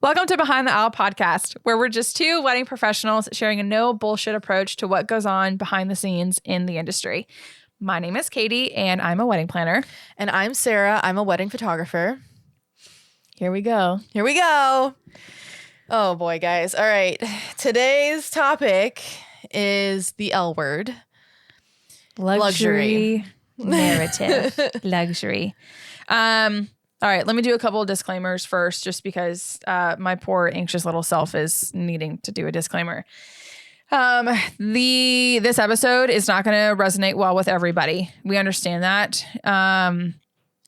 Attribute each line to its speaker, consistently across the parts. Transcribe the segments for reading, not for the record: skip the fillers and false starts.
Speaker 1: Welcome to Behind the Aisle podcast, where we're just two wedding professionals sharing a no bullshit approach to what goes on behind the scenes in the industry. My name is Katie, and I'm a wedding planner.
Speaker 2: And I'm Sarah. I'm a wedding photographer.
Speaker 1: Here we go.
Speaker 2: Here we go. Oh boy, guys. All right. Today's topic is the L word.
Speaker 1: Luxury. Narrative. Luxury. All right, let me do a couple of disclaimers first, just because my poor anxious little self is needing to do a disclaimer. This episode is not going to resonate well with everybody. We understand that.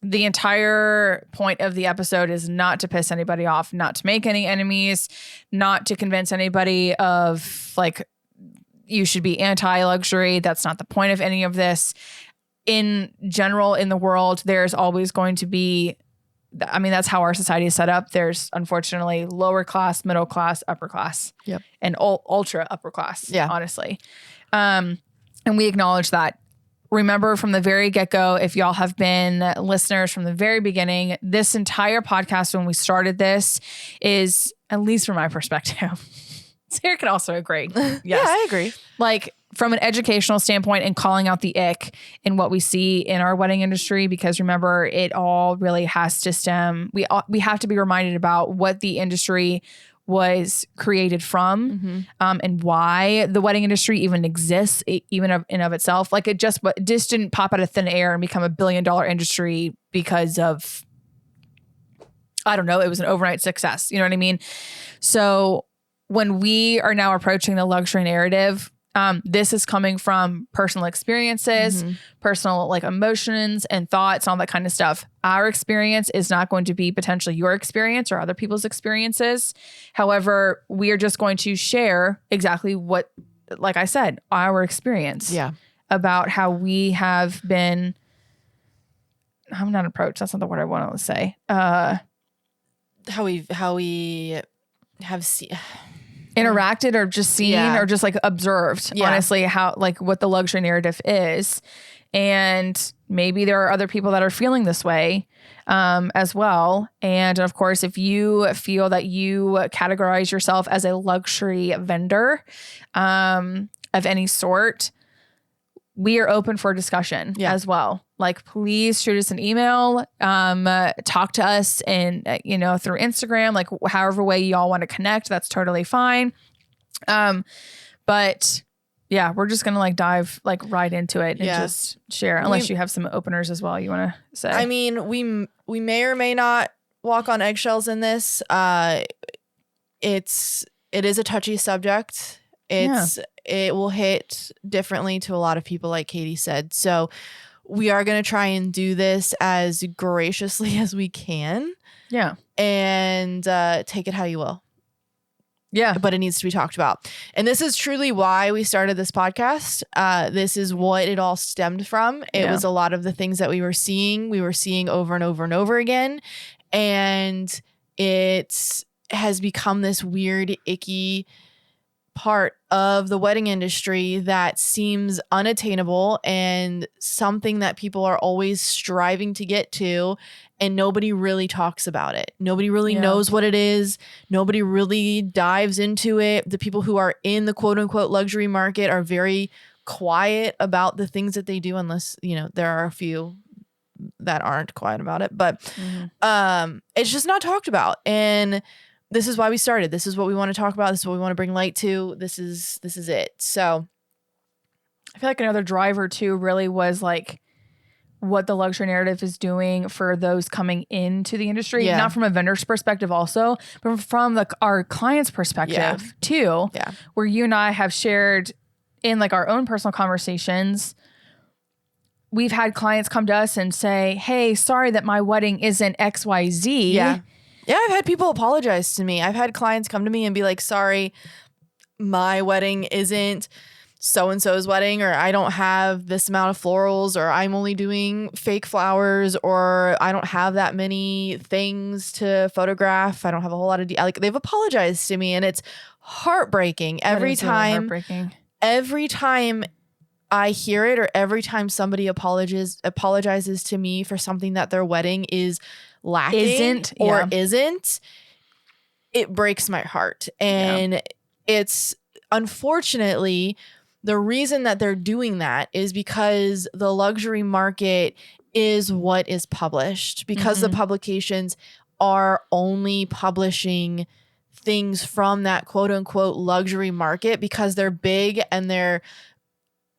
Speaker 1: The entire point of the episode is not to piss anybody off, not to make any enemies, not to convince anybody of like you should be anti-luxury. That's not the point of any of this. In general, in the world, there's always going to be, I mean, that's how our society is set up. There's unfortunately lower class, middle class, upper class, and ultra upper class, honestly. And we acknowledge that. Remember from the very get-go, if y'all have been listeners from the very beginning, this entire podcast, when we started this, is, at least from my perspective, Sarah can also agree. Yes.
Speaker 2: Yeah, I agree.
Speaker 1: Like, from an educational standpoint and calling out the ick in what we see in our wedding industry, because remember, it all really has to stem. We have to be reminded about what the industry was created from, and why the wedding industry even exists, even in of itself. Like it just didn't pop out of thin air and become $1 billion industry because of, I don't know, it was an overnight success. You know what I mean? So when we are now approaching the luxury narrative, this is coming from personal experiences, personal like emotions and thoughts, and all that kind of stuff. Our experience is not going to be potentially your experience or other people's experiences. However, we are just going to share exactly what, like I said, our experience about how we have been, I'm not approached. That's not the word I want to say.
Speaker 2: How we have seen,
Speaker 1: interacted or just seen or just like observed, honestly, how like what the luxury narrative is. And maybe there are other people that are feeling this way as well. And of course, if you feel that you categorize yourself as a luxury vendor of any sort, we are open for discussion as well. Like, please shoot us an email, talk to us and, through Instagram, like however way y'all want to connect, that's totally fine. But yeah, we're just going to like dive like right into it and just share, unless you have some openers as well you want to say.
Speaker 2: I mean, we may or may not walk on eggshells in this. It is a touchy subject. It will hit differently to a lot of people, like Katie said. So we are going to try and do this as graciously as we can. Yeah. And take it how you will. Yeah. But it needs to be talked about. And this is truly why we started this podcast. This is what it all stemmed from. It was a lot of the things that we were seeing over and over and over again. And it has become this weird, icky part of the wedding industry that seems unattainable and something that people are always striving to get to, and nobody really talks about it. Nobody really knows what it is. Nobody really dives into it. The people who are in the quote unquote luxury market are very quiet about the things that they do, unless, there are a few that aren't quiet about it, but it's just not talked about. And this is why we started. This is what we want to talk about. This is what we want to bring light to. This is it. So
Speaker 1: I feel like another driver too really was like what the luxury narrative is doing for those coming into the industry, not from a vendor's perspective also, but from like our client's perspective too, where you and I have shared in like our own personal conversations. We've had clients come to us and say, hey, sorry that my wedding isn't XYZ.
Speaker 2: Yeah, I've had people apologize to me. I've had clients come to me and be like, sorry, my wedding isn't so-and-so's wedding, or I don't have this amount of florals, or I'm only doing fake flowers, or I don't have that many things to photograph. I don't have a whole lot of like they've apologized to me, and it's heartbreaking every time. Really heartbreaking. Every time I hear it, or every time somebody apologizes to me for something that their wedding is lacking isn't, it breaks my heart. And it's unfortunately the reason that they're doing that is because the luxury market is what is published, because the publications are only publishing things from that quote unquote luxury market because they're big and they're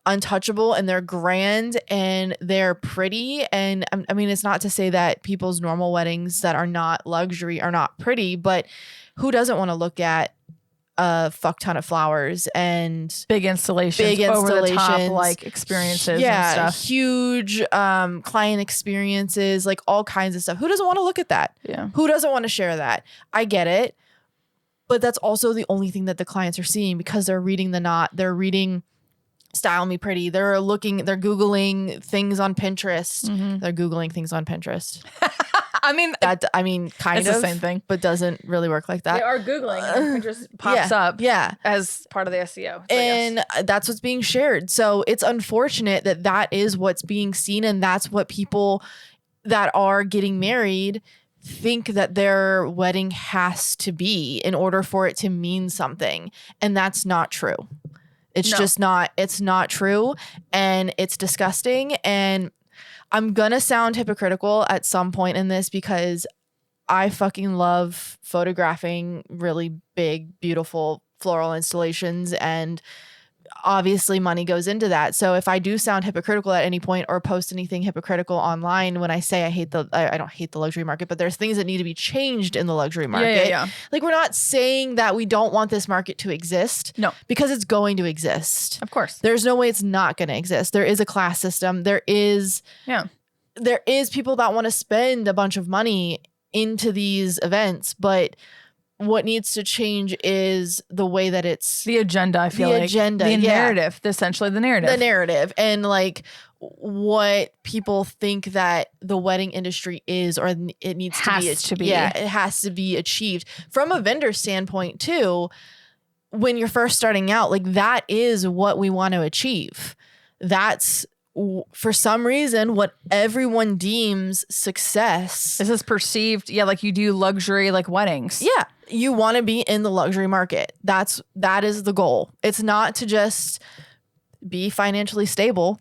Speaker 2: untouchable and they're grand and they're pretty. And I mean, it's not to say that people's normal weddings that are not luxury are not pretty, but who doesn't want to look at a fuck ton of flowers and
Speaker 1: big installations, over the top like experiences and stuff.
Speaker 2: Huge client experiences, like all kinds of stuff. Who doesn't want to look at that?
Speaker 1: Yeah.
Speaker 2: Who doesn't want to share that? I get it. But that's also the only thing that the clients are seeing because they're reading they're reading Style Me Pretty. They're Googling things on Pinterest. They're Googling things on Pinterest. I mean, kind
Speaker 1: it's
Speaker 2: of
Speaker 1: the same thing,
Speaker 2: but doesn't really work like that.
Speaker 1: They are Googling and Pinterest pops up as part of the SEO. So
Speaker 2: and that's what's being shared. So it's unfortunate that that is what's being seen. And that's what people that are getting married think that their wedding has to be in order for it to mean something. And that's not true. It's just not, it's not true. And it's disgusting. And I'm going to sound hypocritical at some point in this because I fucking love photographing really big, beautiful floral installations. And obviously money goes into that. So if I do sound hypocritical at any point or post anything hypocritical online when I say I don't hate the luxury market, but there's things that need to be changed in the luxury market.
Speaker 1: Yeah.
Speaker 2: Like we're not saying that we don't want this market to exist.
Speaker 1: No.
Speaker 2: Because it's going to exist.
Speaker 1: Of course.
Speaker 2: There's no way it's not going to exist. There is a class system. There is people that want to spend a bunch of money into these events, but what needs to change is the way that it's
Speaker 1: the agenda. I feel like the narrative, essentially the narrative, and like what people think that the wedding industry is, or it needs to be. Yeah, it has to be achieved from a vendor standpoint too. When you're first starting out, like that is what we want to achieve. That's for some reason what everyone deems success. This is perceived. Yeah, like you do luxury like weddings.
Speaker 2: Yeah. You want to be in the luxury market. That is the goal. It's not to just be financially stable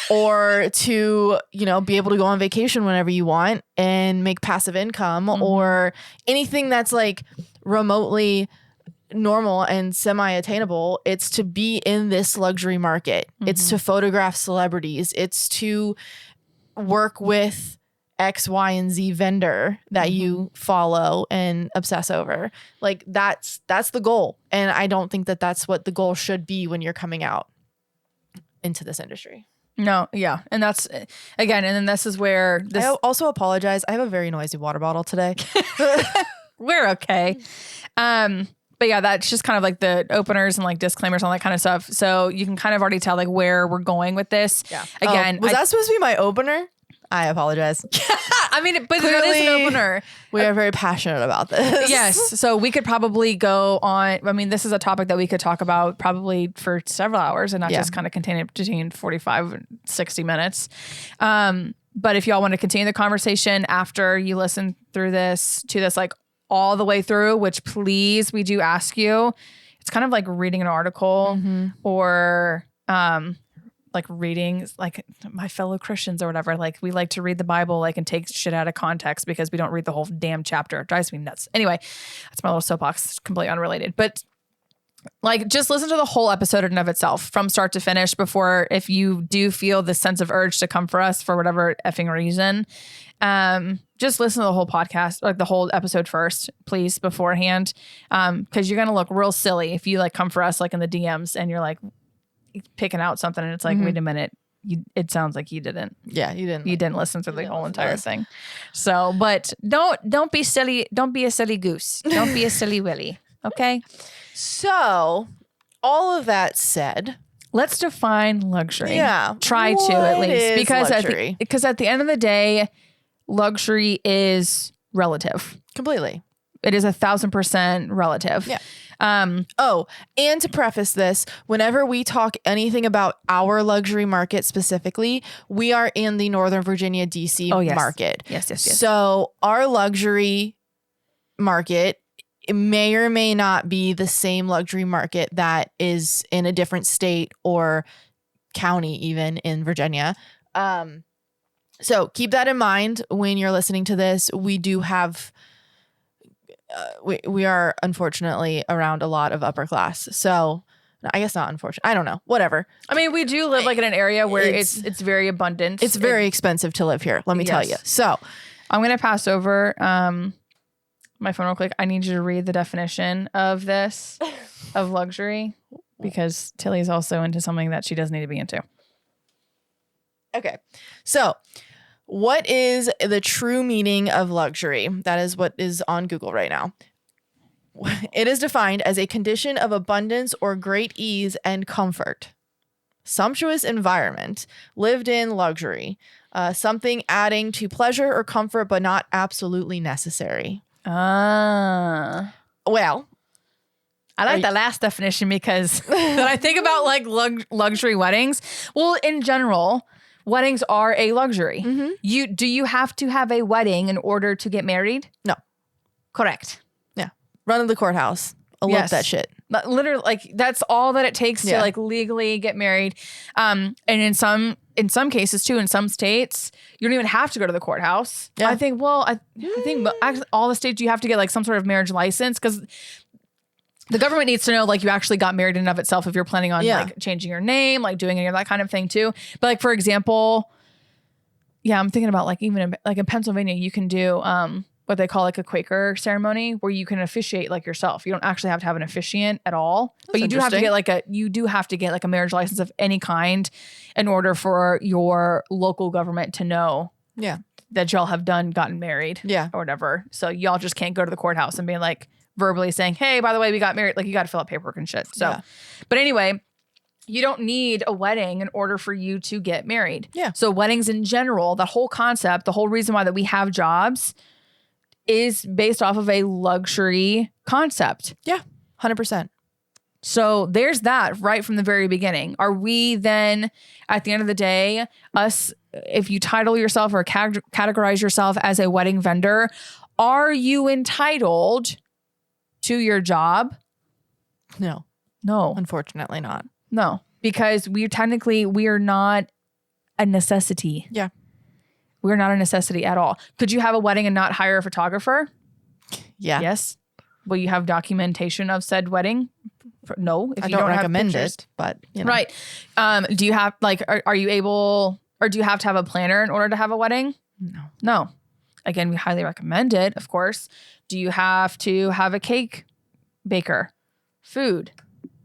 Speaker 2: or to, be able to go on vacation whenever you want and make passive income or anything that's like remotely normal and semi-attainable. It's to be in this luxury market. It's to photograph celebrities. It's to work with X, Y, and Z vendor that you follow and obsess over. Like that's the goal. And I don't think that that's what the goal should be when you're coming out into this industry.
Speaker 1: No. Yeah. And that's again, and then this is where
Speaker 2: I also apologize. I have a very noisy water bottle today.
Speaker 1: We're okay. But yeah, that's just kind of like the openers and like disclaimers, all that kind of stuff. So you can kind of already tell like where we're going with this.
Speaker 2: Yeah.
Speaker 1: Again,
Speaker 2: was that supposed to be my opener? I apologize.
Speaker 1: I mean, but that is an opener.
Speaker 2: We are very passionate about this.
Speaker 1: Yes. So we could probably go on. I mean, this is a topic that we could talk about probably for several hours and not just kind of contain it between 45 and 60 minutes. But if y'all want to continue the conversation after you listen through this like all the way through, which please, we do ask you, it's kind of like reading an article or, like reading like my fellow Christians or whatever. Like we like to read the Bible, like and take shit out of context because we don't read the whole damn chapter. It drives me nuts. Anyway, that's my little soapbox, completely unrelated, but like just listen to the whole episode in and of itself from start to finish before, if you do feel the sense of urge to come for us for whatever effing reason, just listen to the whole podcast, like the whole episode first, please, beforehand. Cause you're going to look real silly if you like come for us, like in the DMs and you're like picking out something and it's like, wait a minute. It sounds like you didn't.
Speaker 2: Yeah, you
Speaker 1: didn't listen to the whole entire thing. So, but don't be silly. Don't be a silly goose. Don't be a silly Willy. Okay.
Speaker 2: So all of that said,
Speaker 1: let's define luxury.
Speaker 2: Yeah.
Speaker 1: Try to at least, because at the end of the day, luxury is relative.
Speaker 2: Completely.
Speaker 1: It is 1,000% relative.
Speaker 2: Yeah. And to preface this, whenever we talk anything about our luxury market specifically, we are in the Northern Virginia, DC market.
Speaker 1: Yes.
Speaker 2: So our luxury market it may or may not be the same luxury market that is in a different state or county, even in Virginia. So keep that in mind when you're listening to this. We do have, we are unfortunately around a lot of upper class. So I guess not unfortunate. I don't know. Whatever.
Speaker 1: I mean, we do live like in an area where it's very abundant.
Speaker 2: It's very expensive to live here. Let me tell you. So
Speaker 1: I'm going to pass over my phone real quick. I need you to read the definition of this, of luxury, because Tilly's also into something that she doesn't need to be into.
Speaker 2: Okay. So what is the true meaning of luxury? That is what is on Google right now. It is defined as a condition of abundance or great ease and comfort. Sumptuous environment, lived in luxury, something adding to pleasure or comfort, but not absolutely necessary. Well,
Speaker 1: I like the last definition because when I think about like luxury weddings, well, in general, weddings are a luxury.
Speaker 2: Mm-hmm.
Speaker 1: Do you have to have a wedding in order to get married?
Speaker 2: No.
Speaker 1: Correct.
Speaker 2: Yeah. Run to the courthouse. Elope that shit.
Speaker 1: But literally, like that's all that it takes to like legally get married. And in some cases too, in some states, you don't even have to go to the courthouse. Yeah. I think actually all the states you have to get like some sort of marriage license because the government needs to know like you actually got married in and of itself if you're planning on like changing your name, like doing any of that kind of thing too. But like for example, I'm thinking about like even in Pennsylvania, you can do what they call like a Quaker ceremony where you can officiate like yourself. You don't actually have to have an officiant at all, but you do have to get like a marriage license of any kind in order for your local government to know that y'all have gotten married or whatever. So y'all just can't go to the courthouse and be like verbally saying, hey, by the way, we got married. Like you got to fill out paperwork and shit. So, but anyway, you don't need a wedding in order for you to get married. Yeah. So weddings in general, the whole concept, the whole reason why that we have jobs is based off of a luxury concept. Yeah, 100%. So there's that right from the very beginning. Are we then, at the end of the day, if you title yourself or categorize yourself as a wedding vendor, are you entitled to your job?
Speaker 2: No. Unfortunately not.
Speaker 1: No, because we are not a necessity. Yeah. We're not a necessity at all. Could you have a wedding and not hire a photographer? Yeah. Yes. Will you have documentation of said wedding? No. If
Speaker 2: I
Speaker 1: you
Speaker 2: don't recommend it, but you know.
Speaker 1: Right. Do you have like, are you able, or do you have to have a planner in order to have a wedding? No. Again, we highly recommend it, of course. Do you have to have a cake baker, food,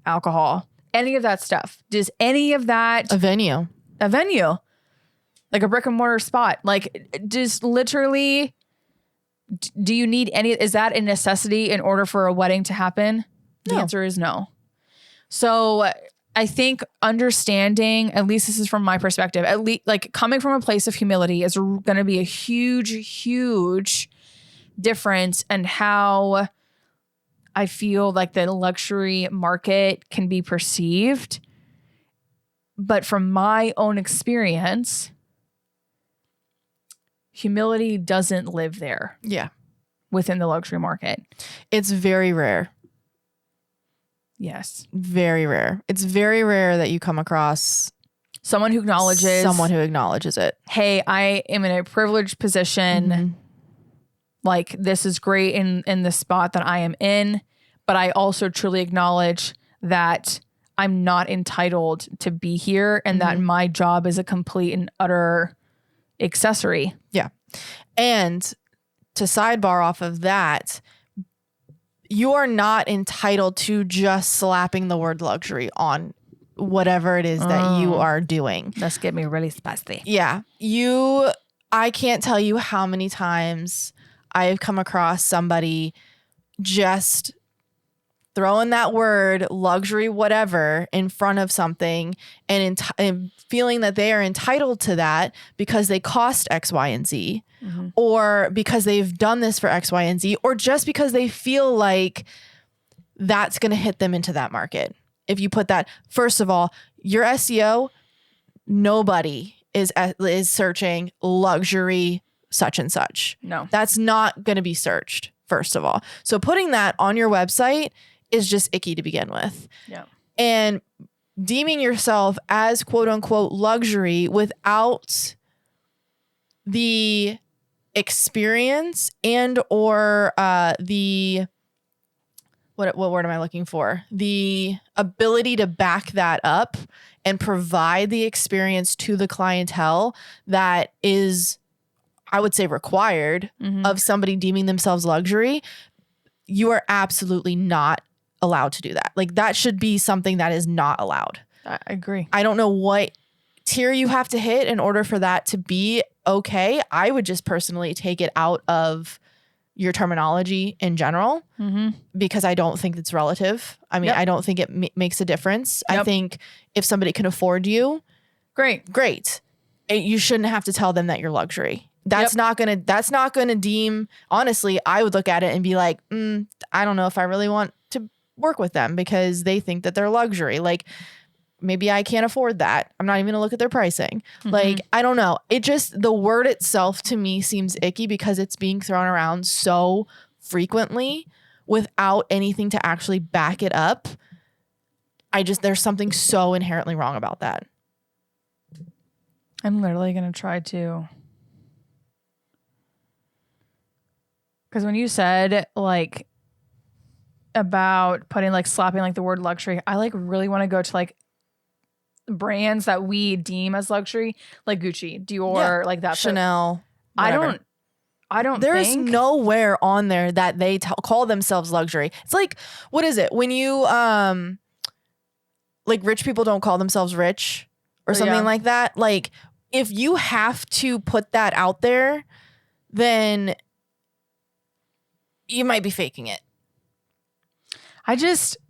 Speaker 1: alcohol, any of that stuff? Does any of that...
Speaker 2: A venue.
Speaker 1: Like a brick and mortar spot. Like just literally, do you need any... Is that a necessity in order for a wedding to happen? No. The answer is no. So I think understanding, at least this is from my perspective, at least like coming from a place of humility is going to be a huge, huge difference in how I feel like the luxury market can be perceived. But from my own experience, humility doesn't live there. Yeah. Within the luxury market.
Speaker 2: It's very rare.
Speaker 1: Yes.
Speaker 2: Very rare. It's very rare that you come across
Speaker 1: someone who acknowledges
Speaker 2: it.
Speaker 1: Hey, I am in a privileged position. Mm-hmm. Like this is great in the spot that I am in, but I also truly acknowledge that I'm not entitled to be here and that my job is a complete and utter accessory.
Speaker 2: Yeah. And to sidebar off of that, you are not entitled to just slapping the word luxury on whatever it is that you are doing.
Speaker 1: That's getting me really spicy.
Speaker 2: Yeah. I can't tell you how many times I have come across somebody just throwing that word luxury, whatever, in front of something and feeling that they are entitled to that because they cost X, Y, and Z, or because they've done this for X, Y, and Z, or just because they feel like that's going to hit them into that market. If you put that, first of all, your SEO, nobody is searching luxury such and such.
Speaker 1: No.
Speaker 2: That's not going to be searched. first of all. So putting that on your website is just icky to begin with.
Speaker 1: Yeah.
Speaker 2: And deeming yourself as quote unquote luxury without the experience and or the what word am I looking for? The ability to back that up and provide the experience to the clientele that is, I would say, required of somebody deeming themselves luxury. You are absolutely not allowed to do that. Like, that should be something that is not allowed.
Speaker 1: I agree.
Speaker 2: I don't know what tier you have to hit in order for that to be okay. I would just personally take it out of your terminology in general because I don't think it's relative. I mean, I don't think it makes a difference. I think if somebody can afford you, great. You shouldn't have to tell them that you're luxury. That's not gonna deem, honestly, I would look at it and be like, I don't know if I really want to work with them because they think that they're luxury. Like, maybe I can't afford that. I'm not even gonna look at their pricing. Like, I don't know. It just, the word itself to me seems icky because it's being thrown around so frequently without anything to actually back it up. There's something so inherently wrong about that.
Speaker 1: I'm literally gonna try to. Because when you said like about putting like slapping like the word luxury, I like really want to go to like brands that we deem as luxury, like Gucci, Dior, like that.
Speaker 2: Chanel.
Speaker 1: Whatever. I don't
Speaker 2: There's
Speaker 1: think
Speaker 2: nowhere on there that they call themselves luxury. It's like, what is it? When you, like, rich people don't call themselves rich or something like that. Like, if you have to put that out there, then you might be faking it.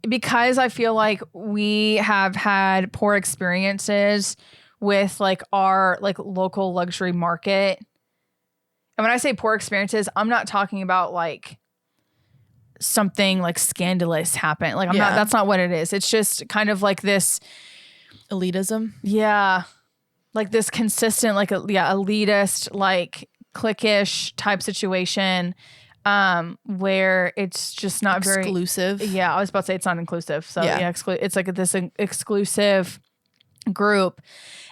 Speaker 1: Because I feel like we have had poor experiences with like our like local luxury market. And when I say poor experiences, I'm not talking about like something like scandalous happened. Like that's not what it is. It's just kind of like this
Speaker 2: elitism.
Speaker 1: Yeah. Like this consistent, like, elitist, like cliquish type situation. Where it's just not
Speaker 2: exclusive.
Speaker 1: Yeah, I was about to say it's not inclusive. So it's like this exclusive group.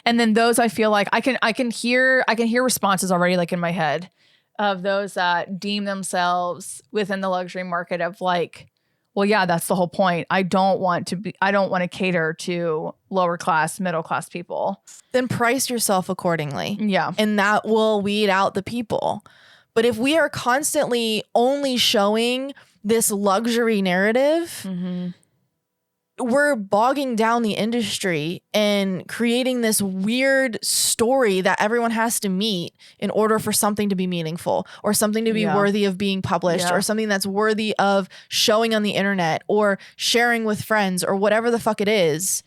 Speaker 1: And then those, I feel like I can hear responses already like in my head of those that deem themselves within the luxury market of like, well, yeah, that's the whole point. I don't want to cater to lower class, middle class people.
Speaker 2: Then price yourself accordingly.
Speaker 1: Yeah.
Speaker 2: And that will weed out the people. But if we are constantly only showing this luxury narrative, we're bogging down the industry and creating this weird story that everyone has to meet in order for something to be meaningful or something to be worthy of being published or something that's worthy of showing on the internet or sharing with friends or whatever the fuck it is.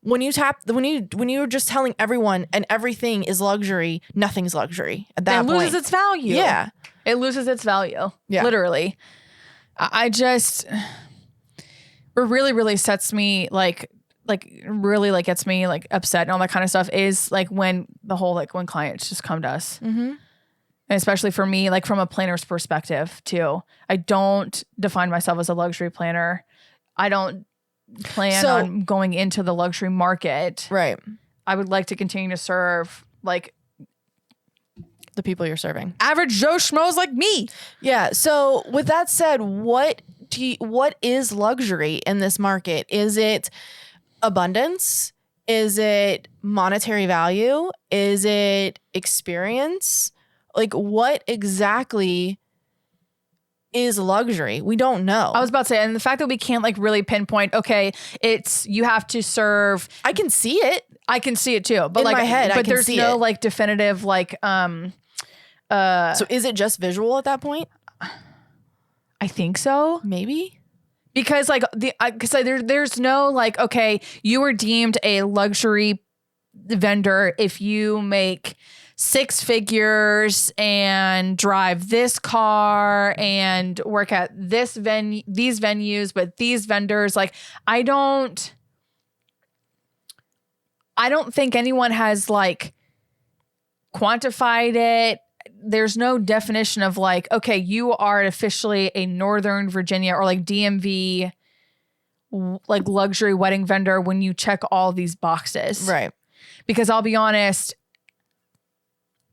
Speaker 2: When you're just telling everyone and everything is luxury, nothing's luxury at that point.
Speaker 1: It loses its value.
Speaker 2: Yeah.
Speaker 1: It loses its value.
Speaker 2: Yeah.
Speaker 1: Literally. What really, really sets me like really like gets me like upset and all that kind of stuff is like when clients just come to us. And especially for me, like from a planner's perspective too. I don't define myself as a luxury planner. I don't plan on going into the luxury market.
Speaker 2: Right.
Speaker 1: I would like to continue to serve like
Speaker 2: the people you're serving.
Speaker 1: Average Joe Schmoes like me.
Speaker 2: Yeah. So with that said, what is luxury in this market? Is it abundance? Is it monetary value? Is it experience? Like, what exactly is luxury? We don't know.
Speaker 1: I was about to say, and the fact that we can't like really pinpoint, okay, you have to serve.
Speaker 2: I can see it.
Speaker 1: I can see it too. But
Speaker 2: in
Speaker 1: like
Speaker 2: my head,
Speaker 1: but there's no like definitive like
Speaker 2: so is it just visual at that point?
Speaker 1: I think so.
Speaker 2: Maybe.
Speaker 1: Because like there's no like, okay, you were deemed a luxury vendor if you make 6 figures and drive this car and work at these venues with these vendors. Like, I don't think anyone has like quantified it there's no definition of like, okay, you are officially a Northern Virginia or like DMV like luxury wedding vendor when you check all these boxes.
Speaker 2: Right.
Speaker 1: Because I'll be honest,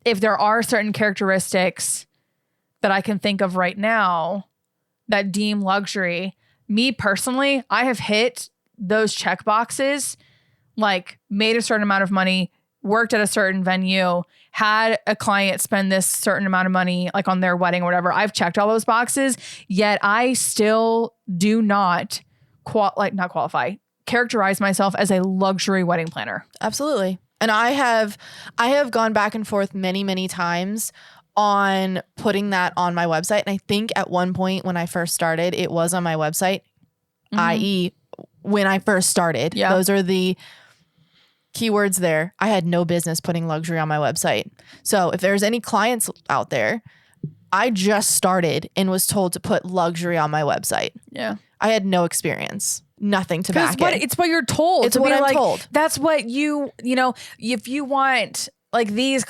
Speaker 1: if there are certain characteristics that I can think of right now that deem luxury, me personally, I have hit those check boxes, like made a certain amount of money, worked at a certain venue, had a client spend this certain amount of money like on their wedding or whatever. I've checked all those boxes, yet I still do not characterize myself as a luxury wedding planner.
Speaker 2: Absolutely. And I have gone back and forth many, many times on putting that on my website. And I think at one point when I first started, it was on my website, i.e. when I first started.
Speaker 1: Yeah.
Speaker 2: Those are the keywords there. I had no business putting luxury on my website. So if there's any clients out there, I just started and was told to put luxury on my website.
Speaker 1: Yeah.
Speaker 2: I had no experience. Nothing to back it.
Speaker 1: It's what you're told.
Speaker 2: It's what I'm told.
Speaker 1: That's what you know, if you want like these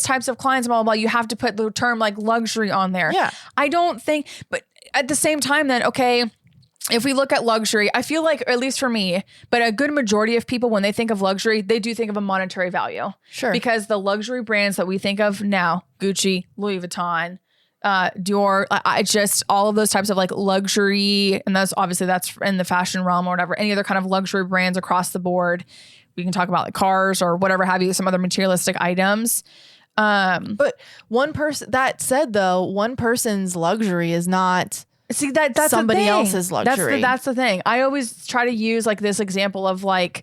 Speaker 1: types of clients, blah, blah, blah, you have to put the term like luxury on there.
Speaker 2: Yeah.
Speaker 1: I don't think, but at the same time then, okay, if we look at luxury, I feel like, or at least for me, but a good majority of people, when they think of luxury, they do think of a monetary value.
Speaker 2: Sure.
Speaker 1: Because the luxury brands that we think of now, Gucci, Louis Vuitton, Dior, I just all of those types of like luxury, and that's in the fashion realm or whatever, any other kind of luxury brands across the board. We can talk about like cars or whatever have you, some other materialistic items.
Speaker 2: But one person, that said though, one person's luxury is not
Speaker 1: that's
Speaker 2: somebody else's luxury.
Speaker 1: That's the thing. I always try to use like this example of like,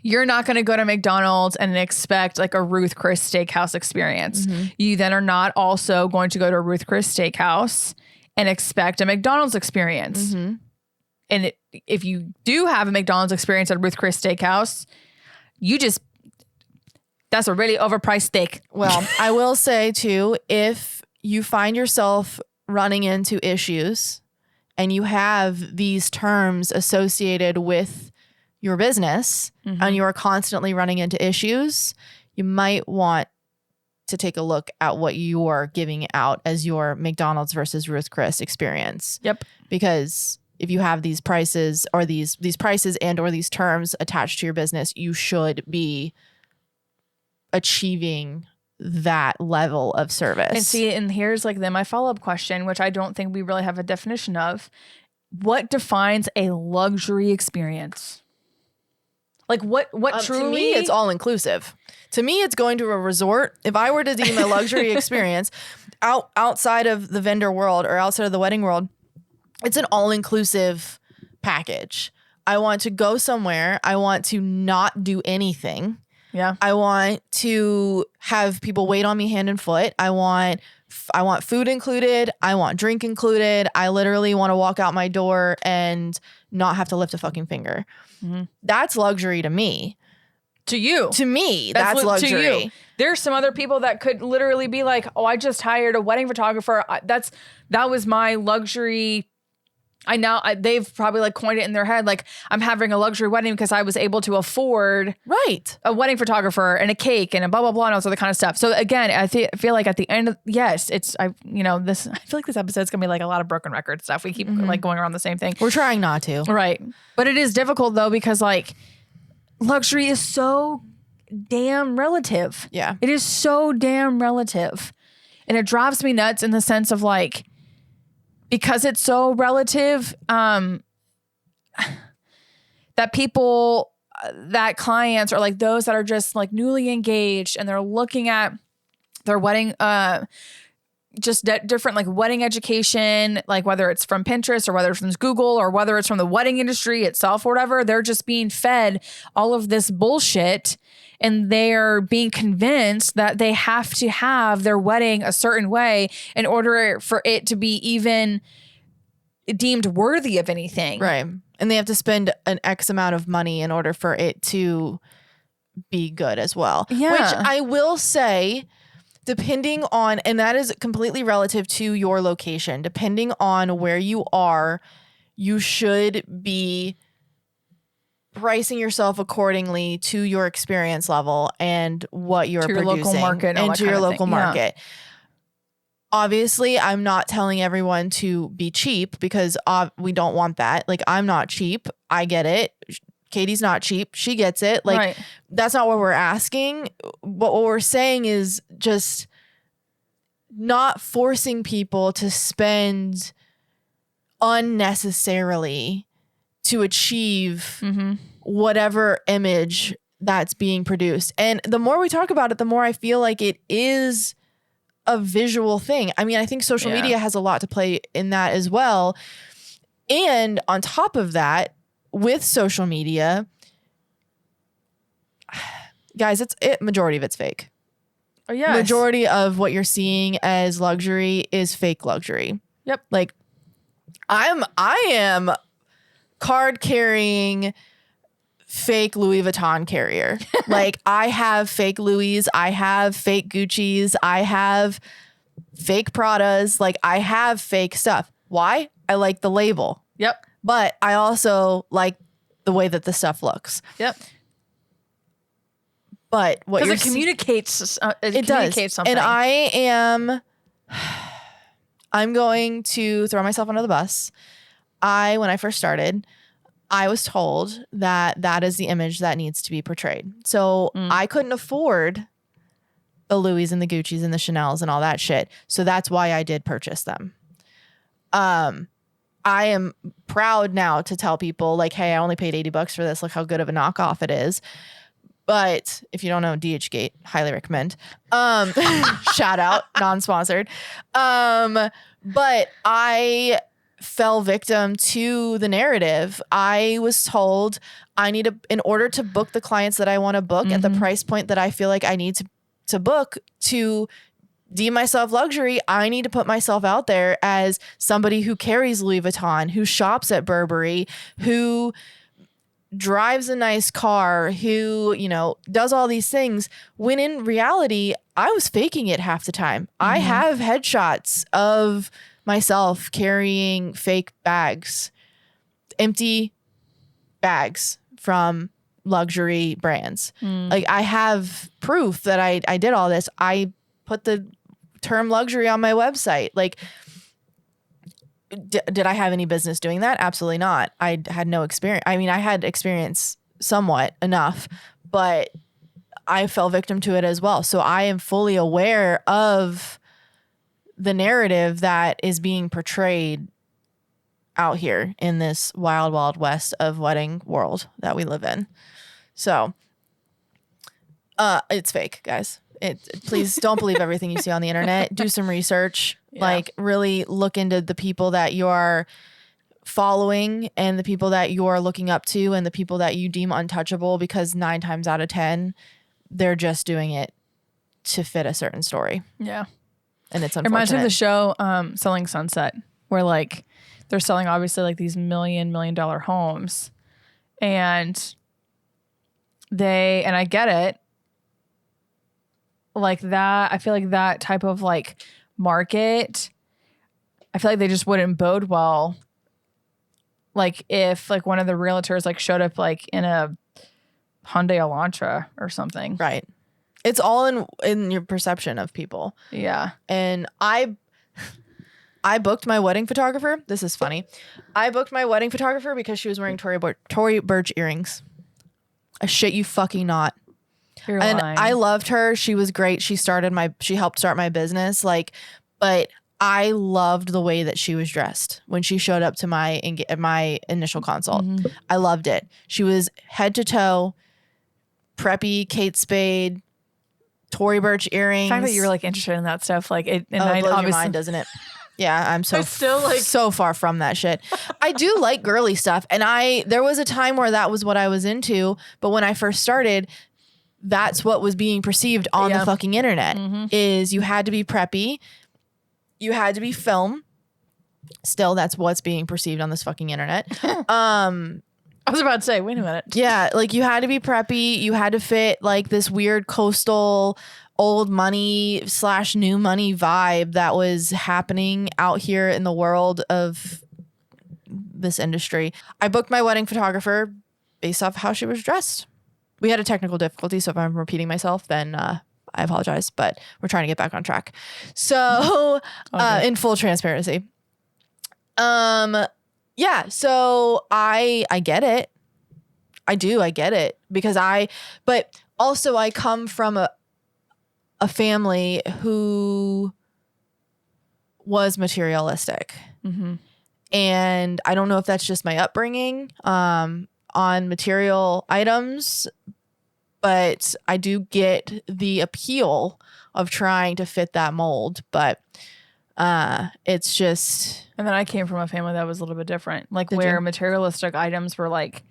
Speaker 1: you're not going to go to McDonald's and expect like a Ruth Chris Steakhouse experience.
Speaker 2: Mm-hmm.
Speaker 1: You then are not also going to go to a Ruth Chris Steakhouse and expect a McDonald's experience.
Speaker 2: Mm-hmm.
Speaker 1: And if you do have a McDonald's experience at Ruth Chris Steakhouse, that's a really overpriced steak.
Speaker 2: Well, I will say too, if you find yourself running into issues and you have these terms associated with your business and you are constantly running into issues, you might want to take a look at what you are giving out as your McDonald's versus Ruth Chris experience.
Speaker 1: Yep.
Speaker 2: Because if you have these prices or these prices and or these terms attached to your business, you should be achieving that level of service.
Speaker 1: And here's like then my follow-up question, which I don't think we really have a definition of. What defines a luxury experience? Like what truly?
Speaker 2: To me, it's all inclusive. To me, it's going to a resort. If I were to deem a luxury experience outside of the vendor world or outside of the wedding world, it's an all-inclusive package. I want to go somewhere. I want to not do anything.
Speaker 1: Yeah.
Speaker 2: I want to have people wait on me hand and foot. I want food included. I want drink included. I literally want to walk out my door and not have to lift a fucking finger. Mm-hmm. That's luxury to me.
Speaker 1: To you.
Speaker 2: To me, that's luxury.
Speaker 1: To you. There's some other people that could literally be like, oh, I just hired a wedding photographer. That was my luxury. They've probably like coined it in their head. Like I'm having a luxury wedding because I was able to afford a wedding photographer and a cake and a blah, blah, blah, and all this other kind of stuff. So again, I feel like at the end of, yes, I feel like this episode's gonna be like a lot of broken record stuff. We keep like going around the same thing.
Speaker 2: We're trying not to.
Speaker 1: Right. But it is difficult though, because like luxury is so damn relative.
Speaker 2: Yeah.
Speaker 1: It is so damn relative. And it drives me nuts in the sense of like, because it's so relative, that people, that clients or like those that are just like newly engaged and they're looking at their wedding, different like wedding education, like whether it's from Pinterest or whether it's from Google or whether it's from the wedding industry itself or whatever, they're just being fed all of this bullshit. And they're being convinced that they have to have their wedding a certain way in order for it to be even deemed worthy of anything.
Speaker 2: Right. And they have to spend an X amount of money in order for it to be good as well.
Speaker 1: Yeah.
Speaker 2: Which I will say, depending on, and that is completely relative to your location, depending on where you are, you should be pricing yourself accordingly to your experience level and what you're producing
Speaker 1: local market
Speaker 2: and to your local market. Obviously, I'm not telling everyone to be cheap because we don't want that. Like, I'm not cheap. I get it. Katie's not cheap. She gets it. Like, that's not what we're asking. But what we're saying is just not forcing people to spend unnecessarily to achieve whatever image that's being produced. And the more we talk about it, the more I feel like it is a visual thing. I mean, I think social media has a lot to play in that as well. And on top of that, with social media, guys, majority of it's fake.
Speaker 1: Oh yeah.
Speaker 2: Majority of what you're seeing as luxury is fake luxury.
Speaker 1: Yep.
Speaker 2: Like I am card carrying fake Louis Vuitton carrier. Like, I have fake Louis, I have fake Gucci's, I have fake Pradas. Like, I have fake stuff. Why? I like the label.
Speaker 1: Yep.
Speaker 2: But I also like the way that the stuff looks.
Speaker 1: Yep.
Speaker 2: But what
Speaker 1: because it communicates something.
Speaker 2: And I'm going to throw myself under the bus. When I first started, I was told that is the image that needs to be portrayed. So I couldn't afford the Louis and the Gucci's and the Chanel's and all that shit. So that's why I did purchase them. I am proud now to tell people, like, hey, I only paid $80 for this. Look how good of a knockoff it is. But if you don't know DHgate, highly recommend. Shout out, non-sponsored. But I fell victim to the narrative. I was told in order to book the clients that I want to book at the price point that I feel like I need to book to deem myself luxury, I need to put myself out there as somebody who carries Louis Vuitton, who shops at Burberry, who drives a nice car, who, does all these things, when in reality, I was faking it half the time. I have headshots of myself carrying fake bags, empty bags from luxury brands. Like, I have proof that I did all this. I put the term luxury on my website. Like, did I have any business doing that? Absolutely not. I had no experience. I mean, I had experience somewhat enough, but I fell victim to it as well. So I am fully aware of the narrative that is being portrayed out here in this wild, wild west of wedding world that we live in. So it's fake, guys. Please don't believe everything you see on the internet. Do some research. Like, really look into the people that you are following and the people that you're looking up to and the people that you deem untouchable, because 9 times out of 10, they're just doing it to fit a certain story.
Speaker 1: Yeah.
Speaker 2: And it's unfortunate.
Speaker 1: It reminds me of the show Selling Sunset, where like they're selling obviously like these $1 million homes, and I get it. Like that, I feel like that type of like market, I feel like they just wouldn't bode well. Like if like one of the realtors like showed up like in a Hyundai Elantra or something.
Speaker 2: Right. It's all in your perception of people.
Speaker 1: Yeah.
Speaker 2: And I booked my wedding photographer. This is funny. I booked my wedding photographer because she was wearing Tory Burch earrings. I shit you fucking not.
Speaker 1: You're
Speaker 2: and
Speaker 1: lying.
Speaker 2: I loved her. She was great. She helped start my business. Like, but I loved the way that she was dressed when she showed up to my initial consult. I loved it. She was head to toe, preppy, Kate Spade, Tory Burch earrings.
Speaker 1: The fact that you were like interested in that stuff, like it, and
Speaker 2: it blows your mind, doesn't it? Yeah, I'm still like so far from that shit. I do like girly stuff, and there was a time where that was what I was into. But when I first started, that's what was being perceived on the fucking internet. Is you had to be preppy, you had to be film. Still, that's what's being perceived on this fucking internet.
Speaker 1: I was about to say, wait a minute.
Speaker 2: Yeah, like you had to be preppy. You had to fit like this weird coastal old money / new money vibe that was happening out here in the world of this industry. I booked my wedding photographer based off how she was dressed. We had a technical difficulty, so if I'm repeating myself, then I apologize, but we're trying to get back on track. So in full transparency. Yeah, so I get it. I get it because but also I come from a family who was materialistic.
Speaker 1: Mm-hmm.
Speaker 2: And I don't know if that's just my upbringing on material items, but I do get the appeal of trying to fit that mold. But it's just...
Speaker 1: And then I came from a family that was a little bit different. Like where materialistic items were like,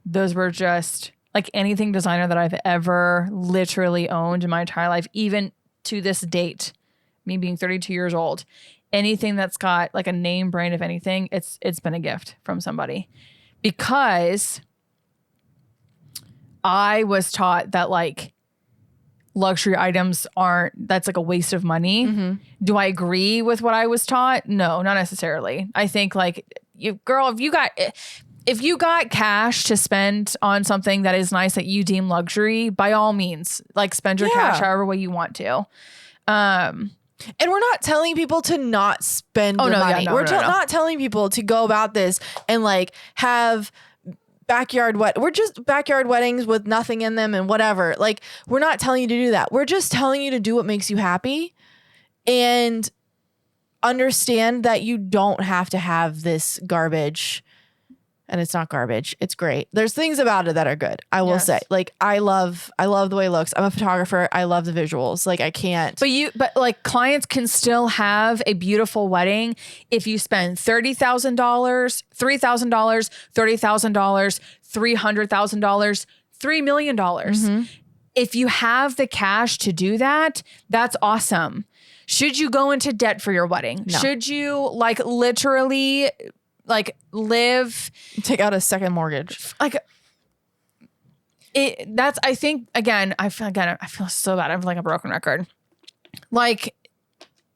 Speaker 1: those were just like anything designer that I've ever literally owned in my entire life, even to this date, me being 32 years old, anything that's got like a name brand of anything, it's been a gift from somebody. Because I was taught that like luxury items that's like a waste of money. Mm-hmm. Do I agree with what I was taught? No, not necessarily. I think like if you got cash to spend on something that is nice that you deem luxury, by all means, like spend your cash however way you want to.
Speaker 2: And we're not telling people to not spend the money. We're not telling people to go about this and like have we're just backyard weddings with nothing in them and whatever. Like, we're not telling you to do that. We're just telling you to do what makes you happy and understand that you don't have to have this garbage. And it's not garbage. It's great. There's things about it that are good. I will say, like, I love the way it looks. I'm a photographer. I love the visuals. Like, I can't.
Speaker 1: But like clients can still have a beautiful wedding if you spend $30,000, $3,000, $30,000, $300,000, $3 million. Mm-hmm. If you have the cash to do that, that's awesome. Should you go into debt for your wedding? No. Should you like literally like
Speaker 2: take out a second mortgage?
Speaker 1: Like I think again, I feel so bad. I'm like a broken record. Like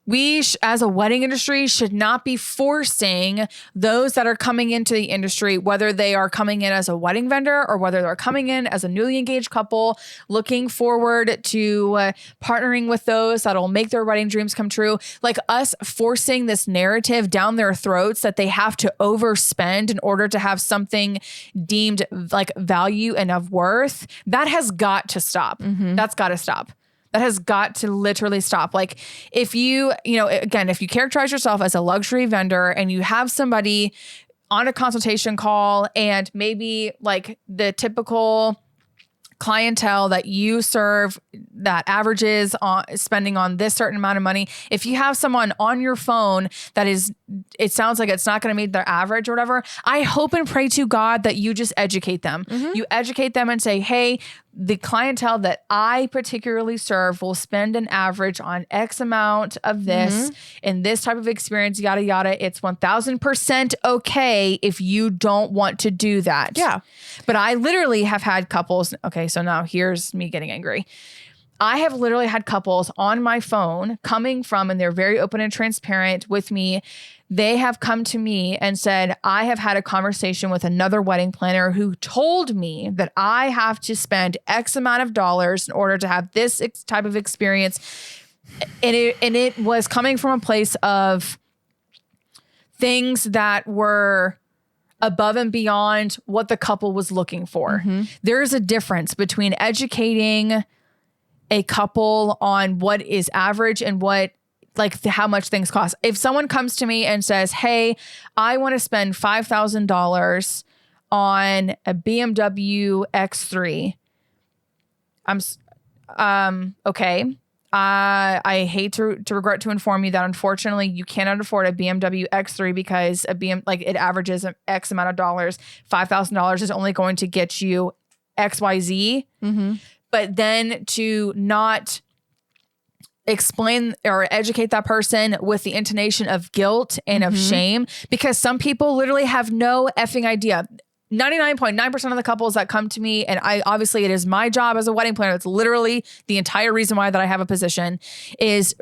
Speaker 1: we as a wedding industry should not be forcing those that are coming into the industry, whether they are coming in as a wedding vendor or whether they're coming in as a newly engaged couple, looking forward to partnering with those that'll make their wedding dreams come true. Like us forcing this narrative down their throats that they have to overspend in order to have something deemed like value and of worth. That has got to stop. Mm-hmm. That's got to stop. That has got to literally stop. Like if if you characterize yourself as a luxury vendor and you have somebody on a consultation call and maybe like the typical clientele that you serve that averages on spending on this certain amount of money. If you have someone on your phone that it sounds like it's not going to meet their average or whatever, I hope and pray to God that you just educate them. Mm-hmm. You educate them and say, hey, the clientele that I particularly serve will spend an average on X amount of this in this type of experience, yada, yada. It's 1000% okay if you don't want to do that.
Speaker 2: Yeah.
Speaker 1: But I literally have had couples. Okay. So now here's me getting angry. I have literally had couples on my phone coming from, and they're very open and transparent with me. They have come to me and said, I have had a conversation with another wedding planner who told me that I have to spend X amount of dollars in order to have this type of experience. And it was coming from a place of things that were above and beyond what the couple was looking for. Mm-hmm. There is a difference between educating a couple on what is average and what how much things cost. If someone comes to me and says, hey, I want to spend $5,000 on a BMW X3. Okay. I hate to regret to inform you that unfortunately you cannot afford a BMW X3 because it averages X amount of dollars. $5,000 is only going to get you XYZ. Mm-hmm. But then to not explain or educate that person with the intonation of guilt and of shame, because some people literally have no effing idea. 99.9% of the couples that come to me, and obviously it is my job as a wedding planner, it's literally the entire reason why that I have a position, is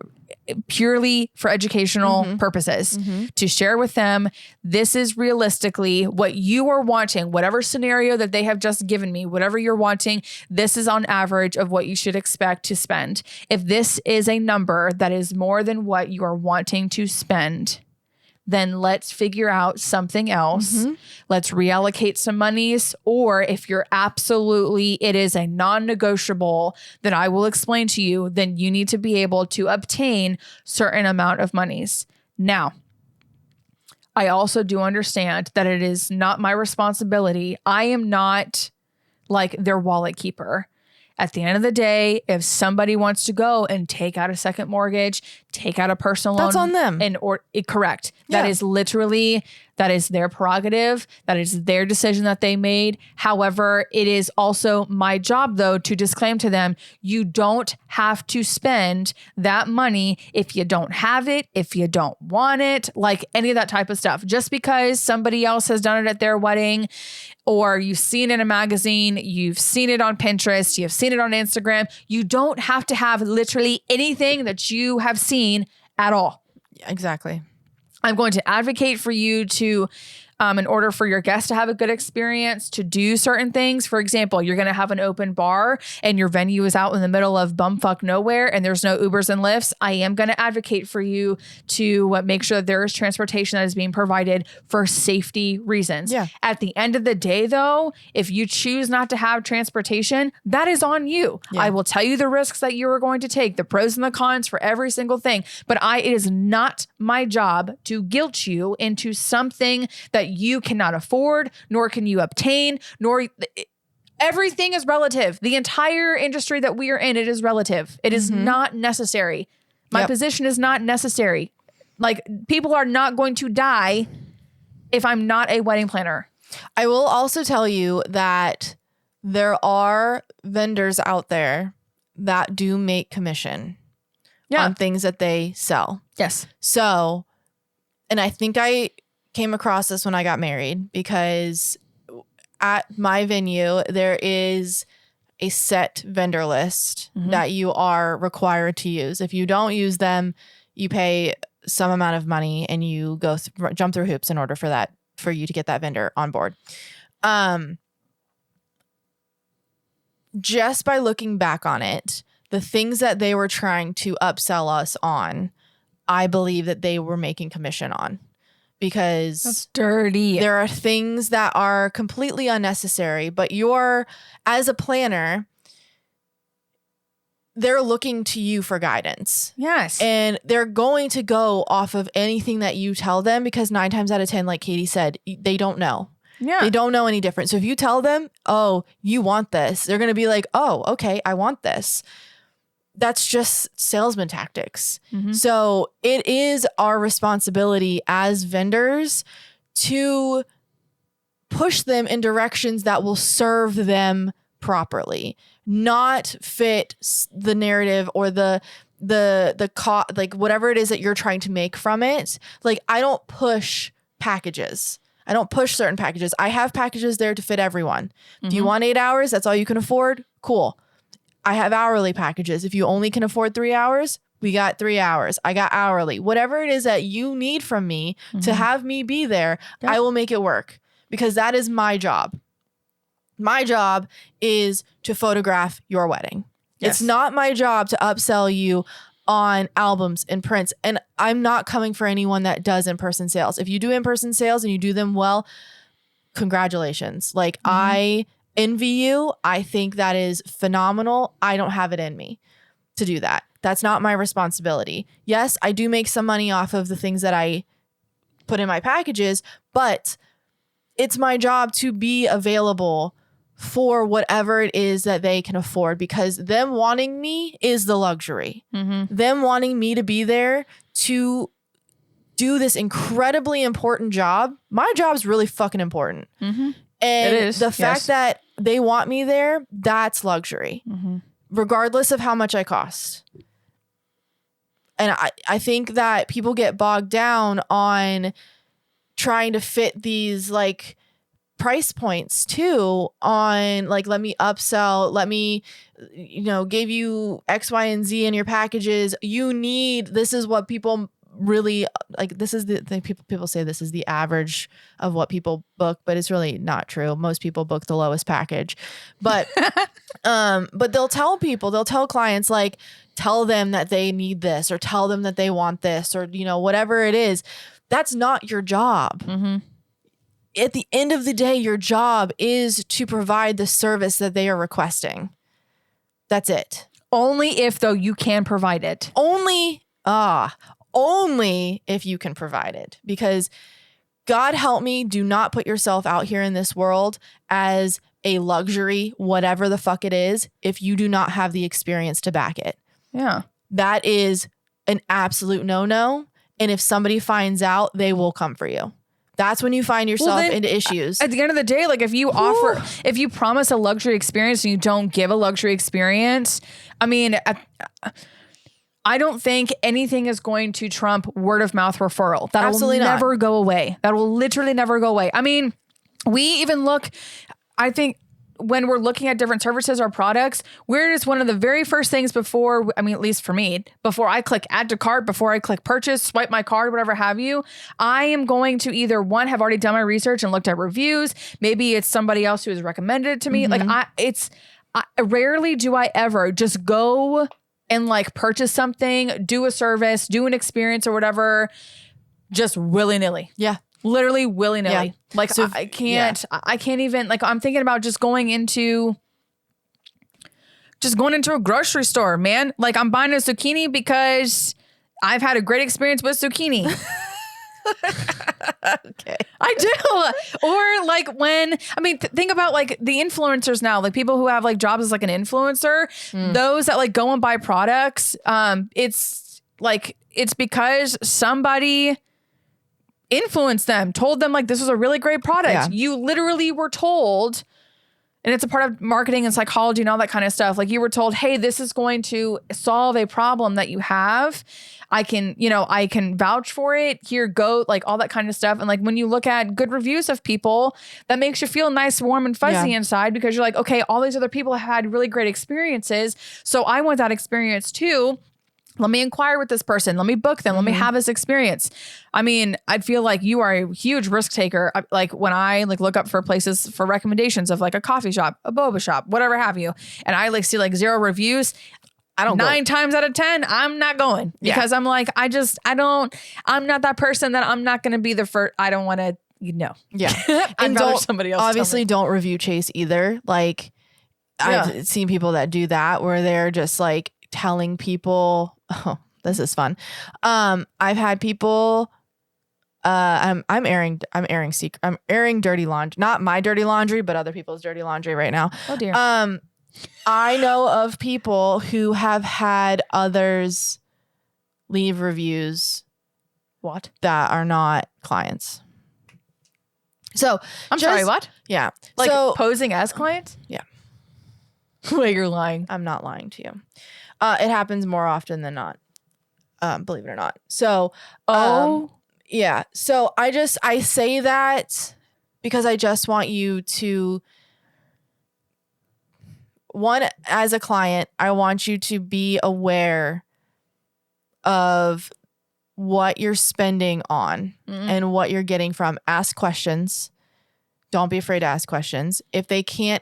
Speaker 1: purely for educational purposes to share with them. This is realistically what you are wanting, whatever scenario that they have just given me, whatever you're wanting, this is on average of what you should expect to spend. If this is a number that is more than what you are wanting to spend, then let's figure out something else. Let's reallocate some monies. Or if you're absolutely, it is a non-negotiable, then I will explain to you, then you need to be able to obtain certain amount of monies. Now, I also do understand that it is not my responsibility. I am not like their wallet keeper. At the end of the day, if somebody wants to go and take out a second mortgage, take out a personal loan.
Speaker 2: That's on them.
Speaker 1: Correct.
Speaker 2: Yeah.
Speaker 1: That is literally, that is their prerogative. That is their decision that they made. However, it is also my job, though, to disclaim to them, you don't have to spend that money if you don't have it, if you don't want it, like any of that type of stuff. Just because somebody else has done it at their wedding, or you've seen it in a magazine, you've seen it on Pinterest, you've seen it on Instagram, you don't have to have literally anything that you have seen at all.
Speaker 2: Exactly.
Speaker 1: I'm going to advocate for you to, in order for your guests to have a good experience, to do certain things. For example, you're going to have an open bar and your venue is out in the middle of bumfuck nowhere and there's no Ubers and Lyfts. I am going to advocate for you to make sure that there is transportation that is being provided for safety reasons.
Speaker 2: Yeah.
Speaker 1: At the end of the day, though, if you choose not to have transportation, that is on you.
Speaker 2: Yeah.
Speaker 1: I will tell you the risks that you are going to take, the pros and the cons for every single thing. But it is not my job to guilt you into something that you cannot afford, nor can you obtain, nor everything is relative. The entire industry that we are in, it is relative. It is not necessary. My position is not necessary. Like, people are not going to die if I'm not a wedding planner.
Speaker 2: I will also tell you that there are vendors out there that do make commission on things that they sell.
Speaker 1: Yes.
Speaker 2: So, and I think I came across this when I got married, because at my venue, there is a set vendor list that you are required to use. If you don't use them, you pay some amount of money and you go jump through hoops in order for you to get that vendor on board. Just by looking back on it, the things that they were trying to upsell us on, I believe that they were making commission on, because
Speaker 1: that's dirty.
Speaker 2: There are things that are completely unnecessary, but as a planner, they're looking to you for guidance.
Speaker 1: Yes.
Speaker 2: And they're going to go off of anything that you tell them, because 9 times out of 10, like Katie said, they don't know.
Speaker 1: Yeah.
Speaker 2: They don't know any different. So if you tell them, oh, you want this, they're going to be like, oh, okay, I want this. That's just salesman tactics. So it is our responsibility as vendors to push them in directions that will serve them properly, not fit the narrative or the like whatever it is that you're trying to make from it. Like, I don't push packages. I don't push certain packages. I have packages there to fit everyone. Do you want 8 hours? That's all you can afford? Cool. I have hourly packages. If you only can afford 3 hours, we got 3 hours. I got hourly. Whatever it is that you need from me to have me be there, I will make it work, because that is my job. My job is to photograph your wedding. Yes. It's not my job to upsell you on albums and prints. And I'm not coming for anyone that does in-person sales. If you do in-person sales and you do them well, congratulations. Like, I envy you. I think that is phenomenal. I don't have it in me to do that. That's not my responsibility. Yes, I do make some money off of the things that I put in my packages, but it's my job to be available for whatever it is that they can afford, because them wanting me is the luxury. Them wanting me to be there to do this incredibly important job. My job's really fucking important. And the fact that they want me there, that's luxury, regardless of how much I cost. And I think that people get bogged down on trying to fit these like price points too on like, let me upsell, let me, give you X, Y, and Z in your packages. This is what people really like. This is the thing. People say this is the average of what people book, but it's really not true. Most people book the lowest package, but they'll tell clients, like, tell them that they need this, or tell them that they want this, or, whatever it is. That's not your job.
Speaker 1: Mm-hmm.
Speaker 2: At the end of the day, your job is to provide the service that they are requesting. That's it.
Speaker 1: Only if, though, you can provide it.
Speaker 2: Only if you can provide it. Because God help me, do not put yourself out here in this world as a luxury, whatever the fuck it is, if you do not have the experience to back it.
Speaker 1: Yeah.
Speaker 2: That is an absolute no-no. And if somebody finds out, they will come for you. That's when you find yourself into issues.
Speaker 1: At the end of the day, like, if you promise a luxury experience and you don't give a luxury experience, I mean, I don't think anything is going to trump word of mouth referral. That will never go away. That will literally never go away. I mean, we even look, I think, when we're looking at different services or products, we're just one of the very first things before, I mean, at least for me, before I click add to cart, before I click purchase, swipe my card, whatever have you, I am going to either one, have already done my research and looked at reviews. Maybe it's somebody else who has recommended it to me.
Speaker 2: Mm-hmm.
Speaker 1: Like rarely do I ever just go and like purchase something, do a service, do an experience or whatever, just willy-nilly.
Speaker 2: Yeah.
Speaker 1: Literally willy-nilly.
Speaker 2: Yeah.
Speaker 1: Like, so I can't even, like, I'm thinking about just going into a grocery store, man. Like, I'm buying a zucchini because I've had a great experience with zucchini.
Speaker 2: Okay.
Speaker 1: I do. Or like think about like the influencers now, like people who have like jobs as like an influencer, those that like go and buy products. It's because somebody influenced them, told them like this was a really great product. Yeah. You literally were told, and it's a part of marketing and psychology and all that kind of stuff. Like you were told, hey, this is going to solve a problem that you have. I can vouch for it. Here, go, like all that kind of stuff. And like when you look at good reviews of people, that makes you feel nice, warm, and fuzzy inside, because you're like, okay, all these other people have had really great experiences. So I want that experience too. Let me inquire with this person. Let me book them. Let me have this experience. I mean, I'd feel like you are a huge risk taker. Like when I like look up for places for recommendations of like a coffee shop, a boba shop, whatever have you, and I like see like 0 reviews, I don't 9 times out of 10, I'm not going, because I'm like, I'm not that person that I'm not going to be the first. I don't want to, Yeah.
Speaker 2: And don't review chase either. Like I've seen people that do that where they're just like telling people, oh, this is fun. I've had people, I'm airing dirty laundry, not my dirty laundry, but other people's dirty laundry right now.
Speaker 1: Oh dear.
Speaker 2: I know of people who have had others leave reviews.
Speaker 1: What?
Speaker 2: That are not clients. So
Speaker 1: I'm sorry, what?
Speaker 2: Yeah.
Speaker 1: Like posing as clients?
Speaker 2: Yeah.
Speaker 1: Wait, you're lying.
Speaker 2: I'm not lying to you. It happens more often than not. Believe it or not. So, yeah. So I say that because I just want you to, one, as a client, I want you to be aware of what you're spending on and what you're getting from. Ask questions. Don't be afraid to ask questions. If they can't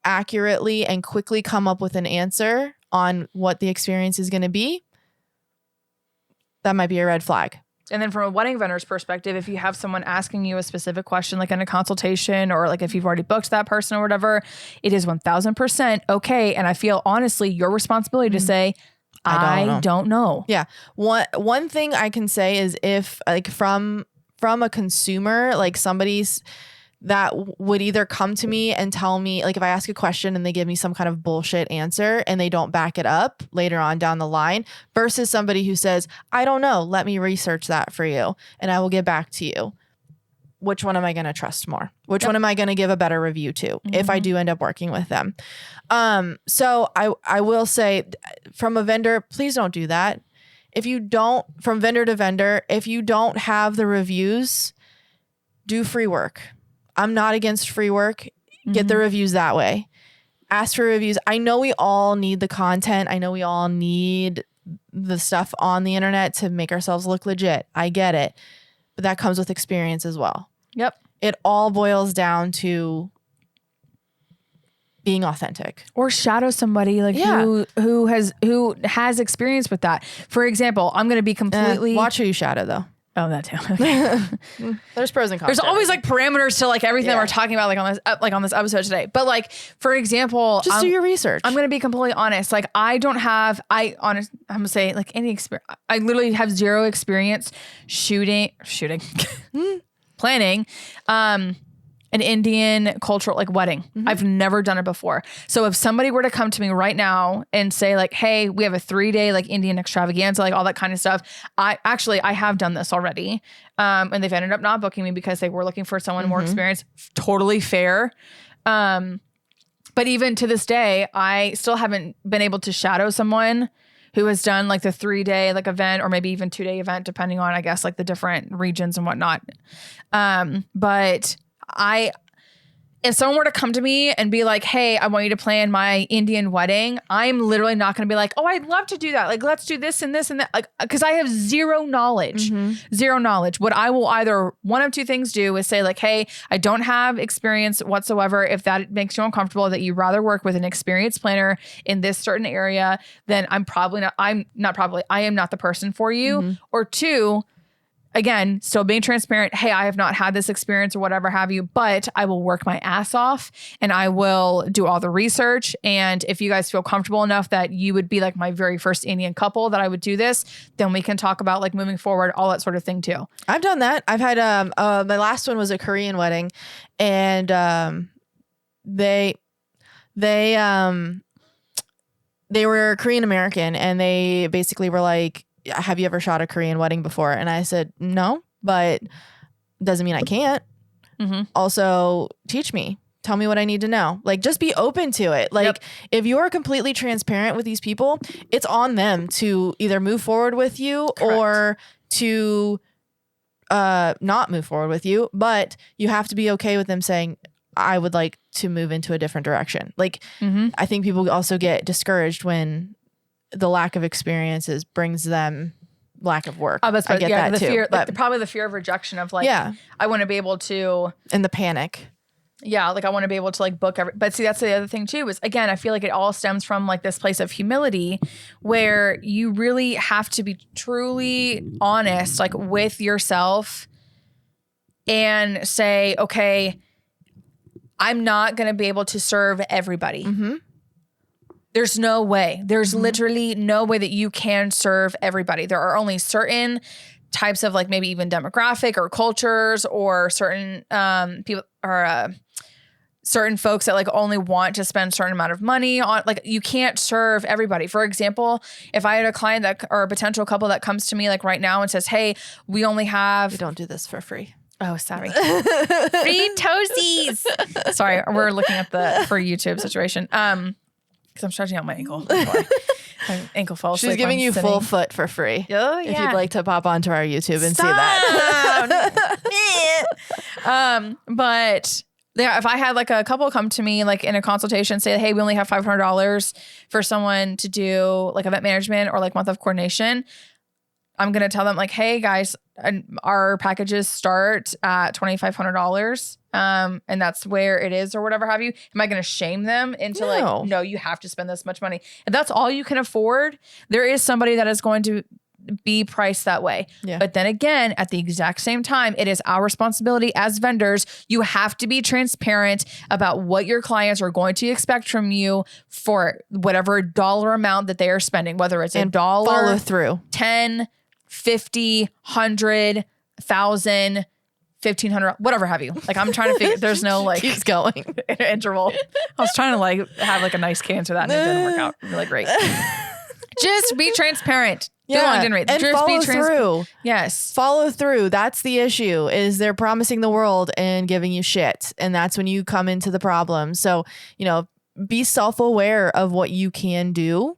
Speaker 2: accurately and quickly come up with an answer on what the experience is going to be, that might be a red flag.
Speaker 1: And then from a wedding vendor's perspective, if you have someone asking you a specific question, like in a consultation, or like if you've already booked that person or whatever, it is 1000% okay. And I feel honestly your responsibility to say, I don't know.
Speaker 2: Yeah. One thing I can say is if like from a consumer, like somebody's that would either come to me and tell me, like if I ask a question and they give me some kind of bullshit answer and they don't back it up later on down the line, versus somebody who says, I don't know, let me research that for you and I will get back to you. Which one am I going to trust more? Which one am I going to give a better review to if I do end up working with them? So I will say from a vendor, please don't do that. From vendor to vendor, if you don't have the reviews, do free work. I'm not against free work. Get the reviews that way. Ask for reviews. I know we all need the content. I know we all need the stuff on the internet to make ourselves look legit. I get it. But that comes with experience as well.
Speaker 1: Yep.
Speaker 2: It all boils down to being authentic.
Speaker 1: Or shadow somebody like who has experience with that. For example, I'm going to be completely
Speaker 2: watch who you shadow though.
Speaker 1: Oh, that too. Okay.
Speaker 2: There's pros and cons.
Speaker 1: There's always like parameters to like everything that we're talking about like on this episode today. But like, for example,
Speaker 2: just do your research.
Speaker 1: I'm going to be completely honest. Like I'm going to say like any experience. I literally have zero experience shooting, planning, an Indian cultural like wedding. I've never done it before. So if somebody were to come to me right now and say like, hey, we have a 3-day like Indian extravaganza, like all that kind of stuff. I have done this already. And they've ended up not booking me because they were looking for someone more experienced. Totally fair. But even to this day, I still haven't been able to shadow someone who has done like the 3-day like event or maybe even 2-day event, depending on, I guess, like the different regions and whatnot. But if someone were to come to me and be like, hey, I want you to plan my Indian wedding, I'm literally not going to be like, oh, I'd love to do that. Like, let's do this and this and that. Like, cause I have zero knowledge. What I will either one of two things do is say like, hey, I don't have experience whatsoever. If that makes you uncomfortable, that you'd rather work with an experienced planner in this certain area, then I am not the person for you. Or two, again, still being transparent. Hey, I have not had this experience or whatever have you, but I will work my ass off and I will do all the research. And if you guys feel comfortable enough that you would be like my very first Indian couple that I would do this, then we can talk about like moving forward, all that sort of thing too.
Speaker 2: I've done that. I've had, my last one was a Korean wedding and, they were Korean American and they basically were like, have you ever shot a Korean wedding before? And I said, no, but doesn't mean I can't. Also teach me, tell me what I need to know. Like, just be open to it. Like if you are completely transparent with these people, it's on them to either move forward with you or to not move forward with you, but you have to be okay with them saying, I would like to move into a different direction. Like, I think people also get discouraged when the lack of experiences brings them lack of work.
Speaker 1: I get that too. Fear,
Speaker 2: but
Speaker 1: probably the fear of rejection of like, I want to be able to,
Speaker 2: and the panic.
Speaker 1: Yeah. Like I want to be able to like book but see, that's the other thing too, is again, I feel like it all stems from like this place of humility where you really have to be truly honest, like with yourself and say, okay, I'm not going to be able to serve everybody. There's no way. There's literally no way that you can serve everybody. There are only certain types of like maybe even demographic or cultures or certain people or certain folks that like only want to spend a certain amount of money on, like you can't serve everybody. For example, if I had a client that or a potential couple that comes to me like right now and says, hey, we only have.
Speaker 2: We don't do this for free.
Speaker 1: Oh, sorry. Free toesies. Sorry. We're looking at for YouTube situation. Because I'm stretching out my ankle. My ankle falls.
Speaker 2: She's giving you full foot for free.
Speaker 1: Oh, yeah.
Speaker 2: If you'd like to pop onto our YouTube and see that.
Speaker 1: But yeah, if I had like a couple come to me like in a consultation, say, hey, we only have $500 for someone to do like event management or like month of coordination, I'm going to tell them like, hey guys, our packages start at $2,500. And that's where it is or whatever have you. Am I going to shame them into like, no, you have to spend this much money. If that's all you can afford, there is somebody that is going to be priced that way. Yeah. But then again, at the exact same time, it is our responsibility as vendors. You have to be transparent about what your clients are going to expect from you for whatever dollar amount that they are spending, whether it's $1,
Speaker 2: follow through,
Speaker 1: 10, 50, 100, 1,000, 1,500, whatever have you. Like I'm trying to figure, there's no like
Speaker 2: keeps going
Speaker 1: interval. I was trying to like have like a nice can to that and it didn't work out really great. Just be transparent.
Speaker 2: Yeah, and just follow through.
Speaker 1: Yes.
Speaker 2: Follow through. That's the issue, is they're promising the world and giving you shit. And that's when you come into the problem. So, be self-aware of what you can do.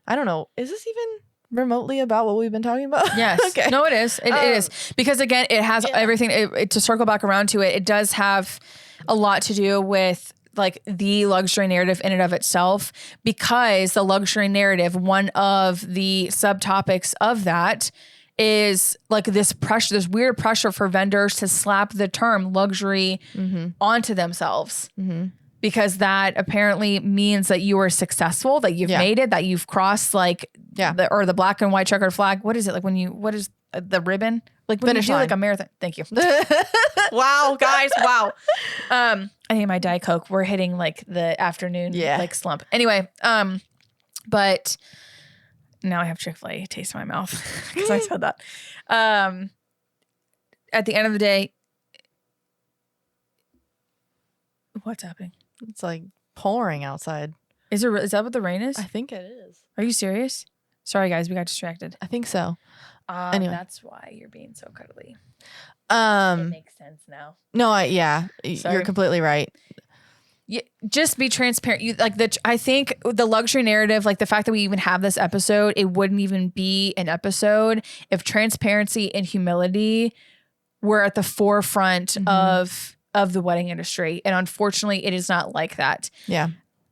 Speaker 2: I don't know. Is this even remotely about what we've been talking about?
Speaker 1: Yes.
Speaker 2: Okay.
Speaker 1: No, it is. It is. Because again, it has everything, to circle back around to it, it does have a lot to do with like the luxury narrative in and of itself, because the luxury narrative, one of the subtopics of that is like this pressure, this weird pressure for vendors to slap the term luxury onto themselves. Because that apparently means that you are successful, that you've made it, that you've crossed like the black and white checkered flag. What is it like what is the ribbon? Like when
Speaker 2: Finish
Speaker 1: you do
Speaker 2: line.
Speaker 1: like a marathon. Thank you. Wow, guys. Wow. I think my Diet Coke, we're hitting like the afternoon like slump. Anyway, but now I have Chick-fil-A taste in my mouth because I said that. At the end of the day, what's happening?
Speaker 2: It's like pouring outside.
Speaker 1: Is that what the rain is?
Speaker 2: I think it is.
Speaker 1: Are you serious? Sorry, guys, we got distracted.
Speaker 2: I think so. Anyway.
Speaker 1: That's why you're being so cuddly. It makes sense now.
Speaker 2: No, you're completely right.
Speaker 1: Just be transparent. I think the luxury narrative, like the fact that we even have this episode, it wouldn't even be an episode if transparency and humility were at the forefront of the wedding industry. And unfortunately, it is not like that. Yeah.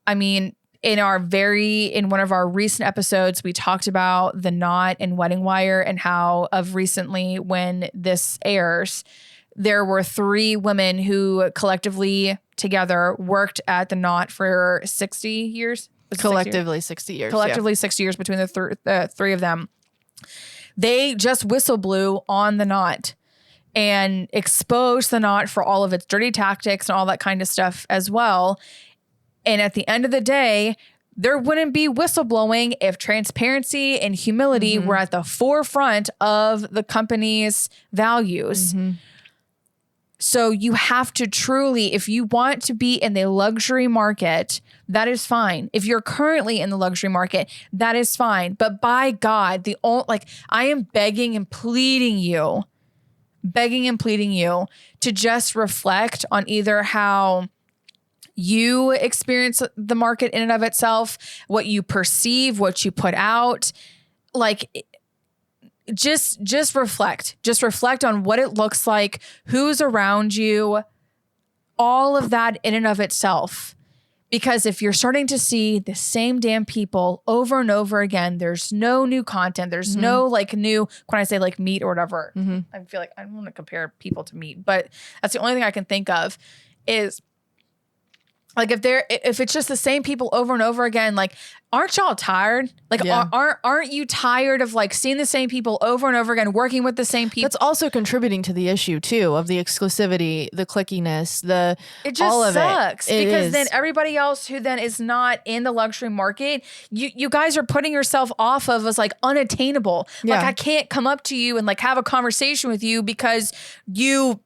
Speaker 1: I mean, in one of our recent episodes, we talked about the knot and Wedding Wire and how of recently when this airs, there were 3 women who collectively together worked at the knot for 60 years.
Speaker 2: Collectively 60 years.
Speaker 1: Collectively 60 years between the 3 of them. They just whistle blew on the knot and exposed the knot for all of its dirty tactics and all that kind of stuff as well. And at the end of the day, there wouldn't be whistleblowing if transparency and humility were at the forefront of the company's values. So you have to truly, if you want to be in the luxury market, that is fine. If you're currently in the luxury market, that is fine. But by God, I am begging and pleading you to just reflect on either how you experience the market in and of itself, what you perceive, what you put out, like just reflect on what it looks like, who's around you, all of that in and of itself. Because if you're starting to see the same damn people over and over again, there's no new content. There's no like new, when I say like meat or whatever, I feel like I don't want to compare people to meat, but that's the only thing I can think of is like if it's just the same people over and over again, like, aren't y'all tired? Like, aren't you tired of like seeing the same people over and over again, working with the same people?
Speaker 2: That's also contributing to the issue too of the exclusivity, the clickiness,
Speaker 1: it just
Speaker 2: all of
Speaker 1: sucks
Speaker 2: it.
Speaker 1: Because then everybody else who then is not in the luxury market, you guys are putting yourself off of as like unattainable. Like I can't come up to you and like have a conversation with you because your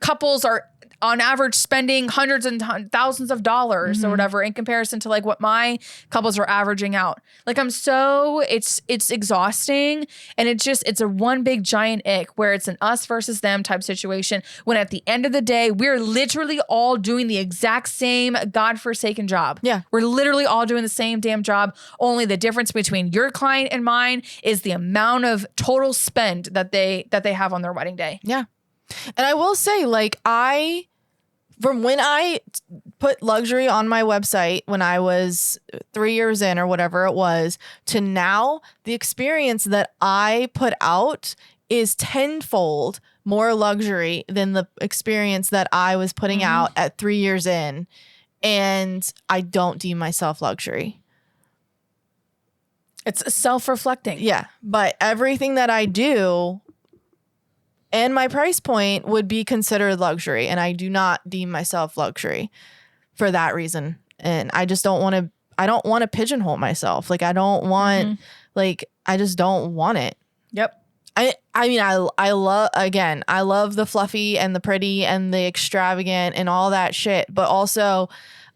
Speaker 1: couples are on average spending hundreds and thousands of dollars or whatever in comparison to like what my couples are averaging out. Like it's exhausting, and it's a one big giant ick where it's an us versus them type situation, when at the end of the day, we're literally all doing the exact same godforsaken job. Yeah. We're literally all doing the same damn job. Only the difference between your client and mine is the amount of total spend that they have on their wedding day.
Speaker 2: Yeah. And I will say, like, from when I put luxury on my website when I was 3 years in or whatever it was, to now, the experience that I put out is tenfold more luxury than the experience that I was putting out at 3 years in. And I don't deem myself luxury.
Speaker 1: It's self-reflecting.
Speaker 2: Yeah. But everything that I do and my price point would be considered luxury. And I do not deem myself luxury for that reason. And I just don't want to pigeonhole myself. Like, I don't want, I just don't want it.
Speaker 1: Yep.
Speaker 2: I mean, I love the fluffy and the pretty and the extravagant and all that shit. But also,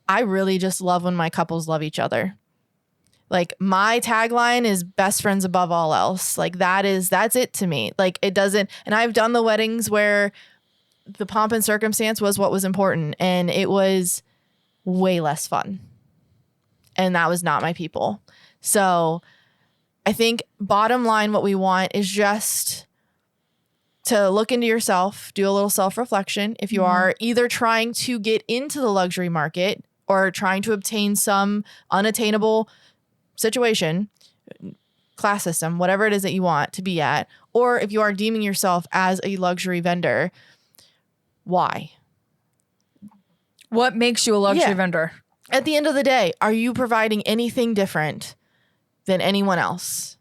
Speaker 2: I really just love when my couples love each other. Like, my tagline is best friends above all else. Like, that's it to me. Like, it doesn't, and I've done the weddings where the pomp and circumstance was what was important, and it was way less fun. And that was not my people. So I think bottom line, what we want is just to look into yourself, do a little self-reflection. If you are either trying to get into the luxury market or trying to obtain some unattainable situation, class system, whatever it is that you want to be at, or if you are deeming yourself as a luxury vendor, why?
Speaker 1: What makes you a luxury vendor?
Speaker 2: At the end of the day, are you providing anything different than anyone else?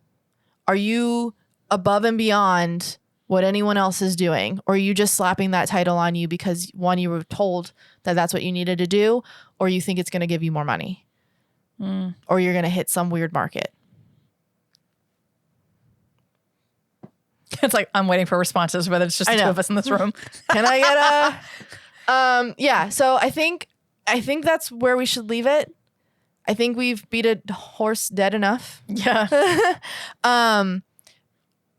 Speaker 2: Are you above and beyond what anyone else is doing? Or are you just slapping that title on you because, one, you were told that that's what you needed to do, or you think it's going to give you more money, or you're going to hit some weird market?
Speaker 1: It's like, I'm waiting for responses, whether it's just the two of us in this room.
Speaker 2: Can I get a... yeah, so I think that's where we should leave it. I think we've beat a horse dead enough.
Speaker 1: Yeah.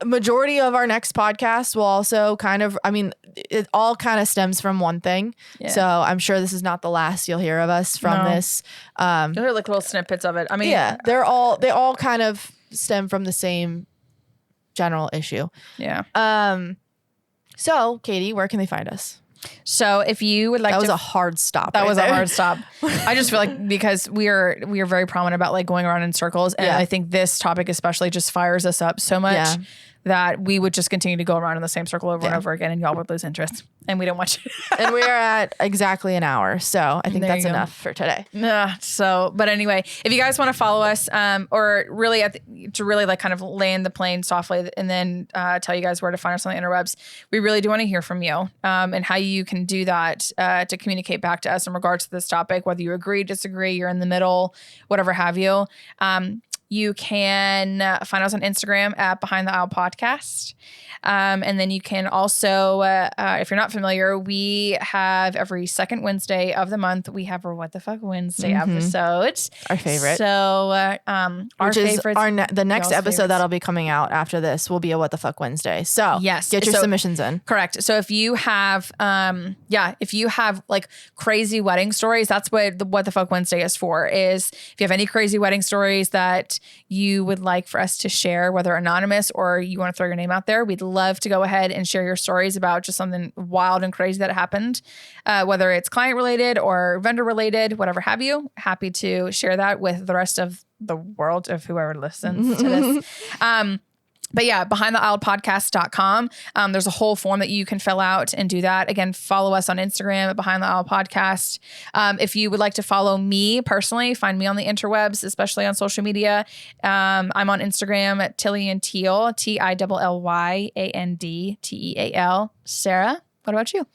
Speaker 2: Majority of our next podcast will also kind of, I mean, it all kind of stems from one thing. Yeah. So I'm sure this is not the last you'll hear of us from this.
Speaker 1: You'll hear like little snippets of it. I mean,
Speaker 2: yeah, they all kind of stem from the same general issue.
Speaker 1: Yeah.
Speaker 2: So Katie, where can they find us?
Speaker 1: So if you would like
Speaker 2: that was a hard stop.
Speaker 1: That was a hard stop. I just feel like because we are very prominent about like going around in circles. And I think this topic especially just fires us up so much that we would just continue to go around in the same circle over and over again, and y'all would lose interest. And we don't want you.
Speaker 2: And we are at exactly an hour. So I think that's enough for today.
Speaker 1: So, but anyway, if you guys want to follow us, or really to really like kind of land the plane softly and then tell you guys where to find us on the interwebs, we really do want to hear from you and how you can do that to communicate back to us in regards to this topic, whether you agree, disagree, you're in the middle, whatever have you. You can find us on Instagram at Behind the Aisle Podcast. And then you can also, if you're not familiar, we have every second Wednesday of the month, we have our What the Fuck Wednesday episode.
Speaker 2: Our favorite.
Speaker 1: So our favorites.
Speaker 2: The next episode that'll be coming out after this will be a What the Fuck Wednesday. So
Speaker 1: yes,
Speaker 2: get your submissions in.
Speaker 1: Correct. So if you have, if you have like crazy wedding stories, that's what the Fuck Wednesday is for, is if you have any crazy wedding stories that you would like for us to share, whether anonymous or you want to throw your name out there, we'd love to go ahead and share your stories about just something wild and crazy that happened, whether it's client related or vendor related, whatever have you. Happy to share that with the rest of the world, of whoever listens to this. But yeah, behindtheaislepodcast.com. There's a whole form that you can fill out and do that. Again, follow us on Instagram at Behind the Aisle Podcast. If you would like to follow me personally, find me on the interwebs, especially on social media. I'm on Instagram at Tillian Teal, TILLYANDTEAL. Sarah, what about you?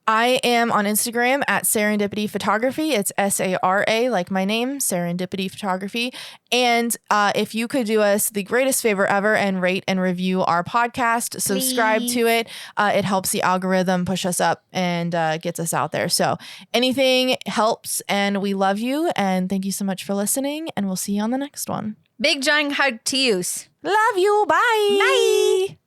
Speaker 2: I am on Instagram at Serendipity Photography. It's SARA, like my name, Serendipity Photography. And if you could do us the greatest favor ever and rate and review our podcast, subscribe to it. It helps the algorithm push us up and gets us out there. So anything helps, and we love you. And thank you so much for listening. And we'll see you on the next one.
Speaker 1: Big giant hug to you.
Speaker 2: Love you. Bye.
Speaker 1: Bye.